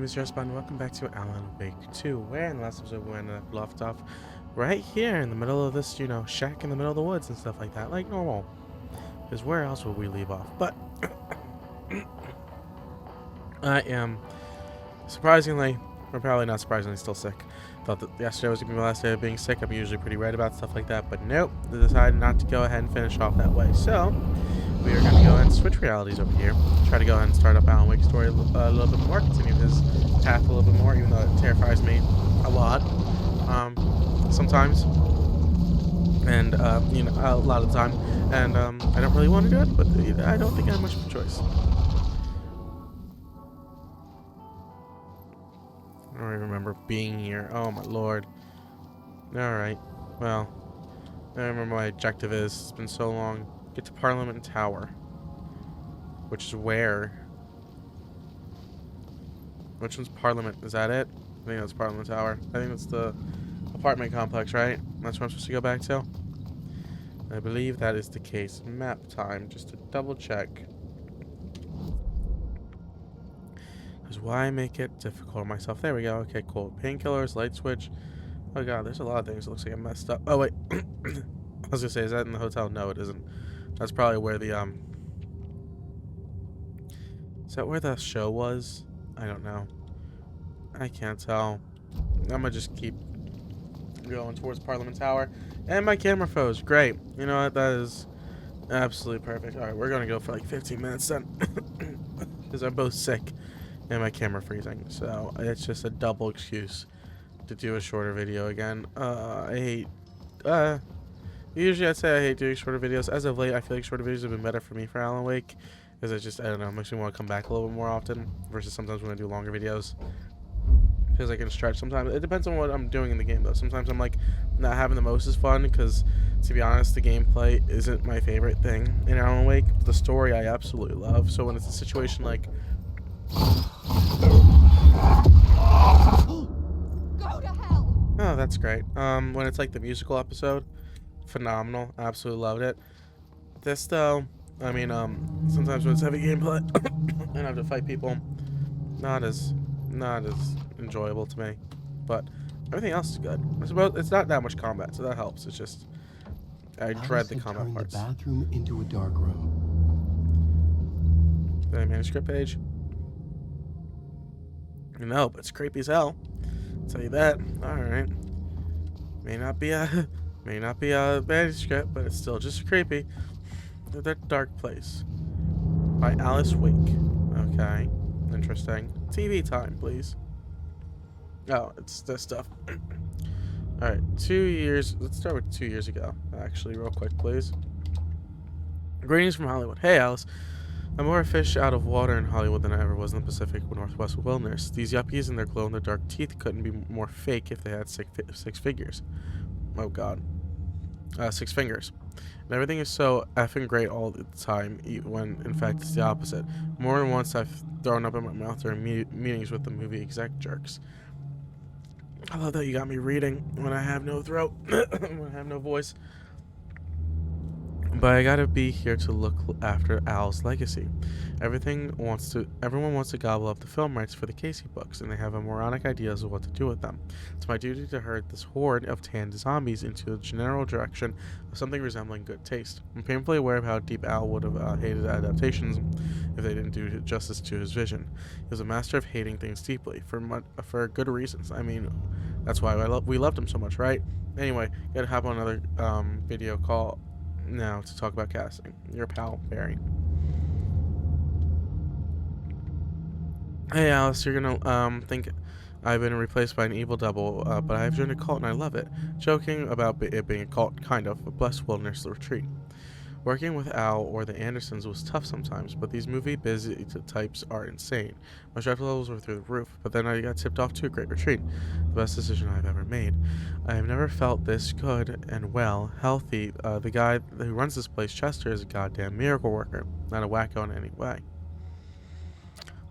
is Joseph, and welcome back to Alan Wake 2, where in the last episode we left off right here in the middle of this, shack in the middle of the woods and stuff like that, like normal. Because where else would we leave off? But I am surprisingly, or probably not surprisingly, still sick. Thought that yesterday was going to be my last day of being sick. I'm usually pretty right about stuff like that, but nope, I decided not to go ahead and finish off that way. So we are going to go ahead and switch realities over here. Try to go ahead and start up Alan Wake's story a little bit more, continue his path a little bit more, even though it terrifies me a lot sometimes, and a lot of the time, and I don't really want to do it, but I don't think I have much of a choice. I don't even remember being here. Oh my lord. Alright, well, I remember my objective is. It's been so long. Get to Parliament Tower. Which is where? Which one's Parliament? Is that it? I think that's Parliament Tower. I think that's the apartment complex, right? That's where I'm supposed to go back to? I believe that is the case. Map time, just to double check. Because why make it difficult on myself? There we go. Okay, cool. Painkillers, light switch. Oh god, there's a lot of things. It looks like I messed up. Oh wait. I was gonna say, is that in the hotel? No, it isn't. That's probably where the is that where the show was? I don't know. I can't tell. I'm gonna just keep going towards Parliament Tower. And my camera froze. Great. You know what? That is absolutely perfect. Alright, we're gonna go for like 15 minutes then. Because I'm both sick and my camera freezing. So it's just a double excuse to do a shorter video again. I hate usually I'd say I hate doing shorter videos. As of late, I feel like shorter videos have been better for me for Alan Wake. Because it just, I don't know, makes me want to come back a little bit more often. Versus sometimes when I do longer videos. Feels like I can stretch sometimes. It depends on what I'm doing in the game though. Sometimes I'm like, not having the most is fun. Because to be honest, the gameplay isn't my favorite thing in Alan Wake. The story I absolutely love. So when it's a situation like... Go to hell. Oh, that's great. When it's like the musical episode, phenomenal. Absolutely loved it. This though, I mean, sometimes when it's heavy gameplay and I have to fight people, not as enjoyable to me. But everything else is good. It's not that much combat, so that helps. It's just I dread the combat parts. The bathroom into a dark room. The manuscript page. No, but it's creepy as hell. I'll tell you that. All right. May not be a manuscript, but it's still just creepy. The Dark Place by Alice Wake. Okay, interesting. TV time, please. Oh, it's this stuff. All right, 2 years. Let's start with 2 years ago. Actually, real quick, please. Greetings from Hollywood. Hey, Alice. I'm more a fish out of water in Hollywood than I ever was in the Pacific Northwest Wilderness. These yuppies and their glow-in-the-dark teeth couldn't be more fake if they had six figures. Oh, God. 6 fingers. And everything is so effing great all the time, when in fact it's the opposite. More than once I've thrown up in my mouth during meetings with the movie exec jerks. I love that you got me reading when I have no throat, when I have no voice. But I gotta be here to look after Al's legacy. Everyone wants to gobble up the film rights for the Casey books, and they have moronic ideas of what to do with them. It's my duty to herd this horde of tanned zombies into the general direction of something resembling good taste. I'm painfully aware of how deep Al would have hated adaptations if they didn't do justice to his vision. He was a master of hating things deeply, for good reasons. I mean, that's why we loved him so much, right? Anyway, gotta hop on another video call now to talk about casting. Your pal, Barry. Hey Alice, you're gonna think I've been replaced by an evil double, but I've joined a cult and I love it. Joking about it being a cult, kind of, a blessed wilderness retreat. Working with Al or the Andersons was tough sometimes, but these movie busy types are insane. My stress levels were through the roof, but then I got tipped off to a great retreat. The best decision I've ever made. I have never felt this good and well, healthy. The guy who runs this place, Chester, is a goddamn miracle worker, not a wacko in any way.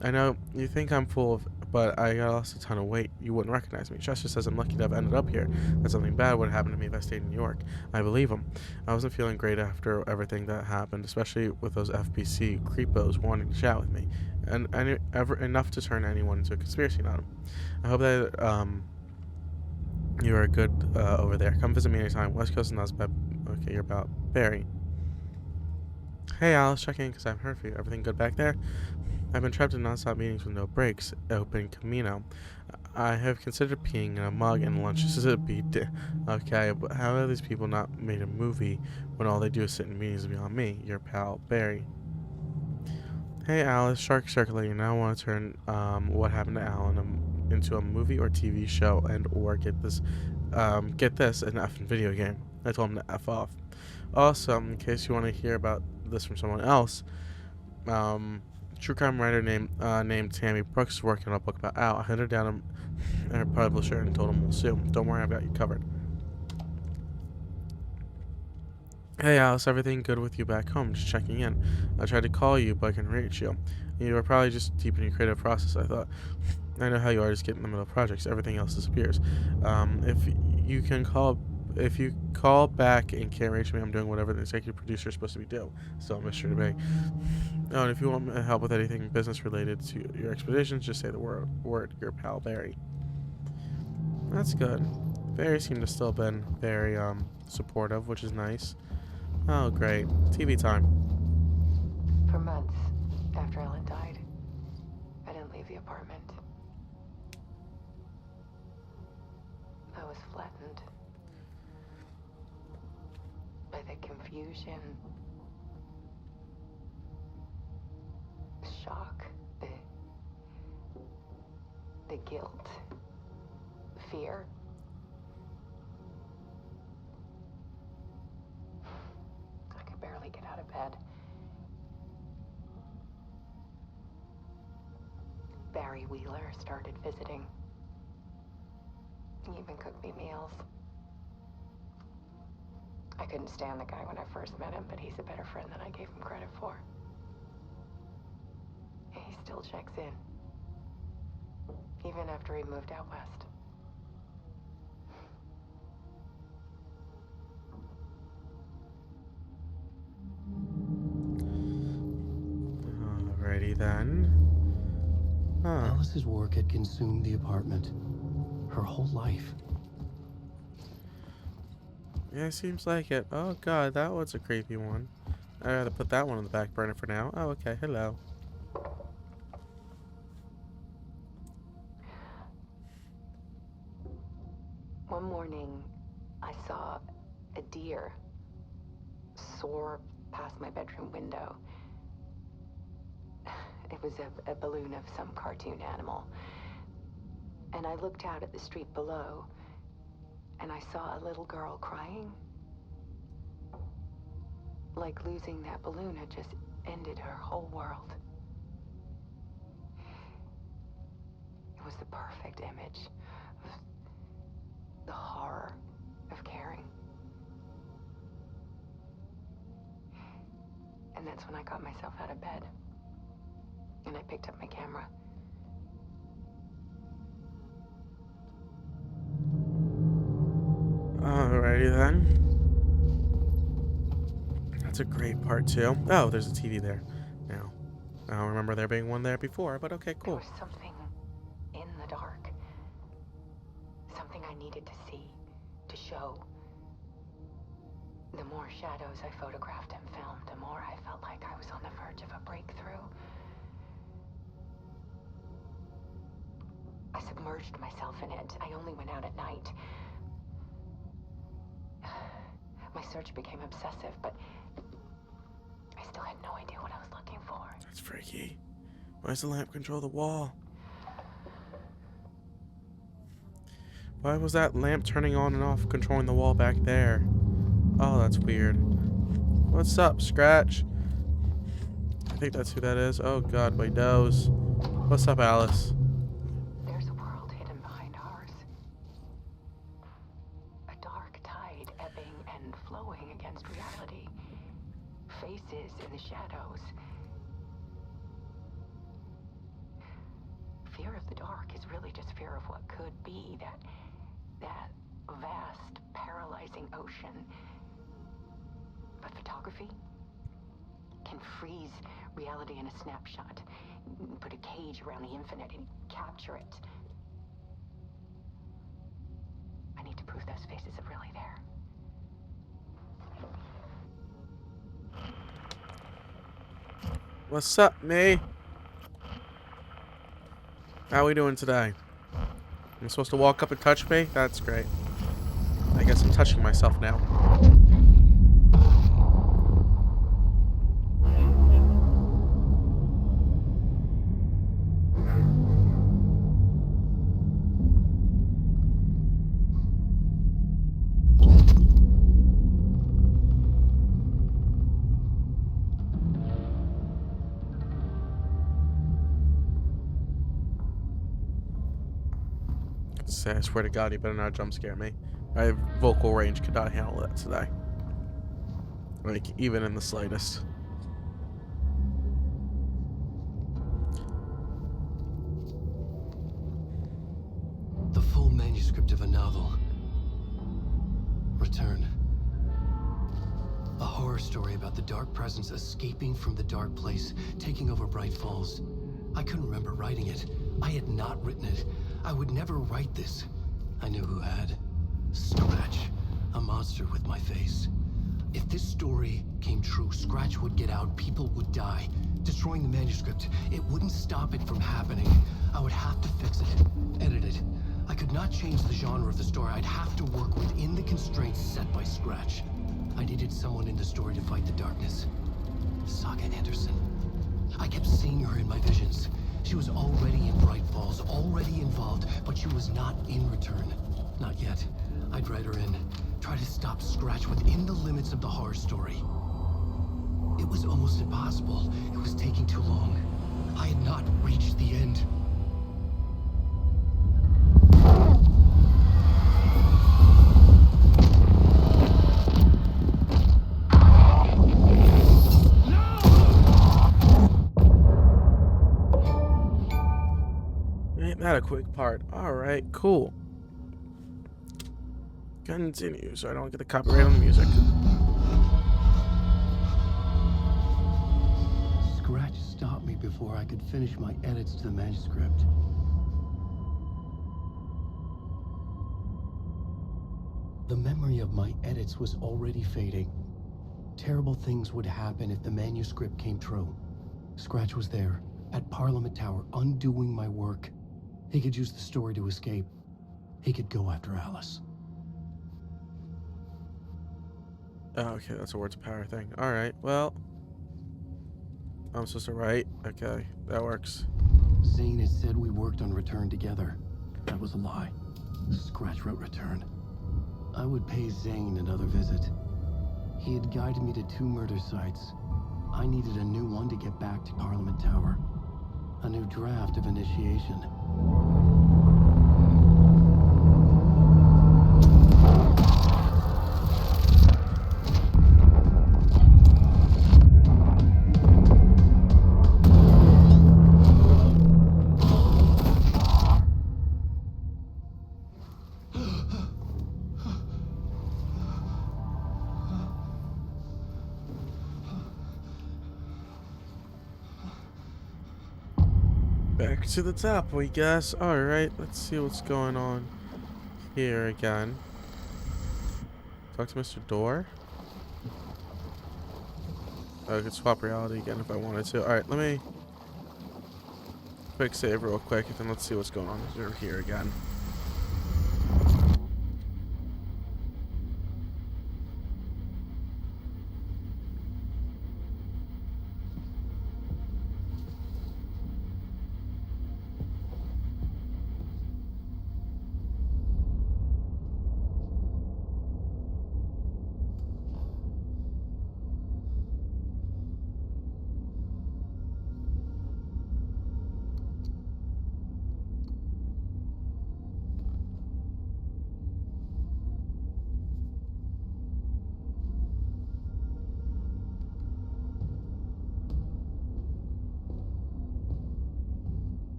I know you think I'm full of, but I lost a ton of weight. You wouldn't recognize me. Chester says I'm lucky to have ended up here, that something bad would happen to me if I stayed in New York. I believe him. I wasn't feeling great after everything that happened, especially with those FBC creepos wanting to chat with me. ever enough to turn anyone into a conspiracy nut. I hope that you are good over there. Come visit me anytime. West Coast and Nosbeb. Okay, you're about Barry. Hey Alice, checking because I haven't heard from you. Everything good back there? I've been trapped in non-stop meetings with no breaks. Open Camino. I have considered peeing in a mug and lunch just to be okay, but how have these people not made a movie when all they do is sit in meetings beyond me? Your pal, Barry. Hey Alice, Shark Circulating. Now I want to turn What Happened to Alan into a movie or TV show and or get this, an effing video game. I told him to F off. Also, in case you want to hear about this from someone else, true crime writer named Tammy Brooks is working on a book about Al. I hunted down a publisher and told him we'll sue. Don't worry, I've got you covered. Hey Alice, everything good with you back home? Just checking in. I tried to call you, but I couldn't reach you. You were probably just deep in your creative process, I thought. I know how you are, just get in the middle of projects. Everything else disappears. If you call back and can't reach me, I'm doing whatever the executive producer is supposed to be doing. Still, Mr. Debate. Oh, and if you want help with anything business related to your expeditions, just say the word. Your pal Barry. That's good. Barry seemed to still been very supportive, which is nice. Oh, great. TV time. For months after Ellen died, I didn't leave the apartment. I was flattened by the confusion, the shock, the guilt, fear. I could barely get out of bed. Barry Wheeler started visiting. He even cooked me meals. I couldn't stand the guy when I first met him, but he's a better friend than I gave him credit for. He still checks in, even after he moved out west. Alrighty then. Huh. Alice's work had consumed the apartment. Her whole life. Yeah, seems like it. Oh god, that was a creepy one. I'd rather put that one on the back burner for now. Oh, okay, hello. One morning, I saw a deer soar past my bedroom window. It was a balloon of some cartoon animal. And I looked out at the street below, and I saw a little girl crying. Like losing that balloon had just ended her whole world. It was the perfect image of the horror of caring. And that's when I got myself out of bed. And I picked up my camera. Alrighty then. That's a great part too. Oh, there's a TV there now. I don't remember there being one there before, but okay, There cool. was something in the dark. Something I needed to see, to show. The more shadows I photographed and filmed, the more I felt like I was on the verge of a breakthrough. I submerged myself in it. I only went out at night. My search became obsessive, but I still had no idea what I was looking for. That's freaky. Why does the lamp control the wall? Why was that lamp turning on and off, controlling the wall back there? Oh, that's weird. What's up, Scratch? I think that's who that is. Oh god, my nose. What's up, Alice? There's a world hidden behind ours. A dark tide ebbing and flowing against reality. Faces in the shadows. Fear of the dark is really just fear of what could be, that vast, paralyzing ocean. But photography can freeze reality in a snapshot, put a cage around the infinite and capture it. I need to prove those faces are really there. What's up, me? How we doing today? I'm supposed to walk up and touch me? That's great. I guess I'm touching myself now. I swear to God, you better not jump scare me. My vocal range could not handle that today. Like, even in the slightest. The full manuscript of a novel. Return. A horror story about the dark presence escaping from the dark place, taking over Bright Falls. I couldn't remember writing it. I had not written it. I would never write this. I knew who had. Scratch. A monster with my face. If this story came true, Scratch would get out, people would die. Destroying the manuscript, it wouldn't stop it from happening. I would have to fix it, edit it. I could not change the genre of the story. I'd have to work within the constraints set by Scratch. I needed someone in the story to fight the darkness. Saga Anderson. I kept seeing her in my visions. She was already in Bright Falls, already involved, but she was not in Return. Not yet. I'd write her in, try to stop Scratch within the limits of the horror story. It was almost impossible. It was taking too long. I had not reached the end. Ain't that a quick part? Alright, cool. Continue so I don't get the copyright on the music. Scratch stopped me before I could finish my edits to the manuscript. The memory of my edits was already fading. Terrible things would happen if the manuscript came true. Scratch was there, at Parliament Tower, undoing my work. He could use the story to escape. He could go after Alice. Oh, okay, that's a words of power thing. Alright, well. I'm supposed to write? Okay, that works. Zane had said we worked on Return together. That was a lie. Scratch wrote Return. I would pay Zane another visit. He had guided me to 2 murder sites. I needed a new one to get back to Parliament Tower. A new draft of initiation. Back to the top, we guess. Alright, let's see what's going on here again. Talk to Mr. Door. I could swap reality again if I wanted to. Alright, let me quick save real quick and then let's see what's going on here again.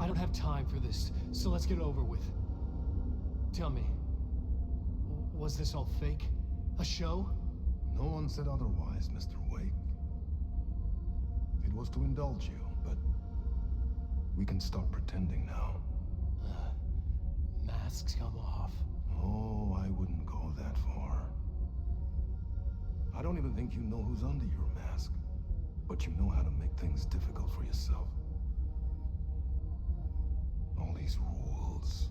I don't have time for this, so let's get it over with. Tell me, was this all fake? A show? No one said otherwise, Mr. Wake. was to indulge you, but we can stop pretending now. Masks come off. Oh, I wouldn't go that far. I don't even think you know who's under your mask, but you know how to make things difficult for yourself. All these rules,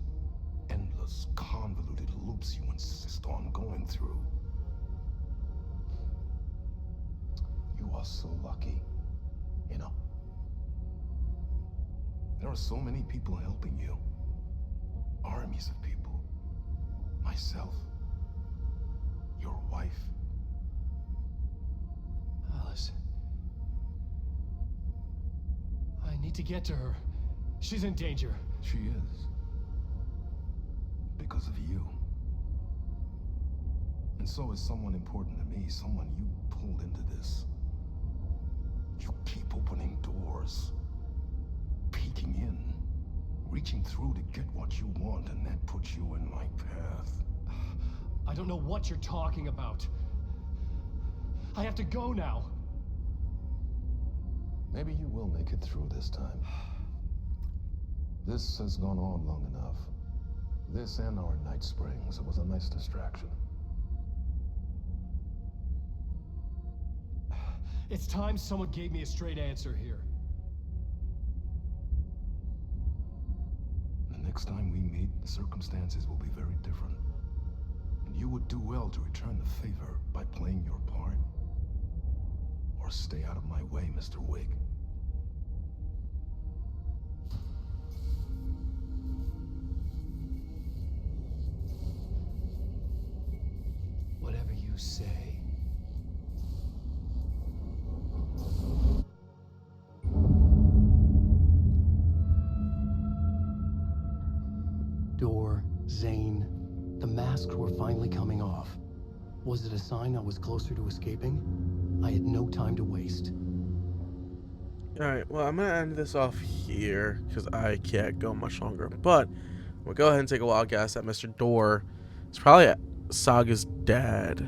endless, convoluted loops you insist on going through. You are so lucky, you know. There are so many people helping you. Armies of people. Myself. Your wife. Alice. I need to get to her. She's in danger. She is. Because of you. And so is someone important to me, someone you pulled into this. You keep opening doors. Peeking in. Reaching through to get what you want, and that puts you in my path. I don't know what you're talking about. I have to go now. Maybe you will make it through this time. This has gone on long enough. This and our Night Springs. It was a nice distraction. It's time someone gave me a straight answer here. The next time we meet, the circumstances will be very different. And you would do well to return the favor by playing your part. Or stay out of my way, Mr. Wig. Whatever you say. Door, Zane, the masks were finally coming off. Was it a sign I was closer to escaping? I had no time to waste. Alright, well, I'm going to end this off here because I can't go much longer. But we'll go ahead and take a wild guess that Mr. Door is probably Saga's dad.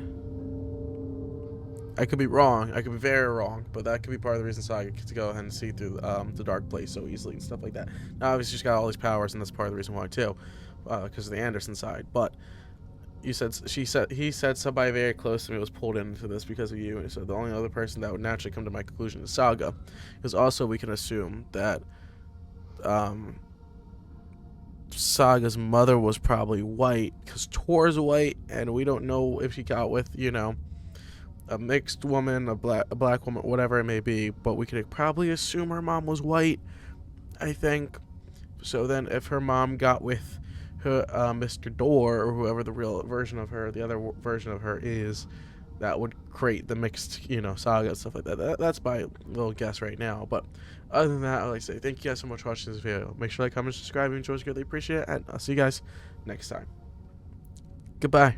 I could be wrong. I could be very wrong, but that could be part of the reason Saga gets to go ahead and see through the dark place so easily and stuff like that. Now, obviously, she's got all these powers, and that's part of the reason why too, because of the Anderson side. But he said somebody very close to me was pulled into this because of you, and so the only other person that would naturally come to my conclusion is Saga. Because also we can assume that Saga's mother was probably white, because Tor's white, and we don't know if she got with, you know, a mixed woman, a black woman, whatever it may be, but we could probably assume her mom was white, I think. So then if her mom got with her, Mr. Door, or whoever the real version of her, the other version of her is, that would create the mixed, you know, Saga and stuff like that. That's my little guess right now. But other than that, I'd like to say thank you guys so much for watching this video. Make sure to like, comment, subscribe, and enjoy. Greatly appreciate it, and I'll see you guys next time. Goodbye.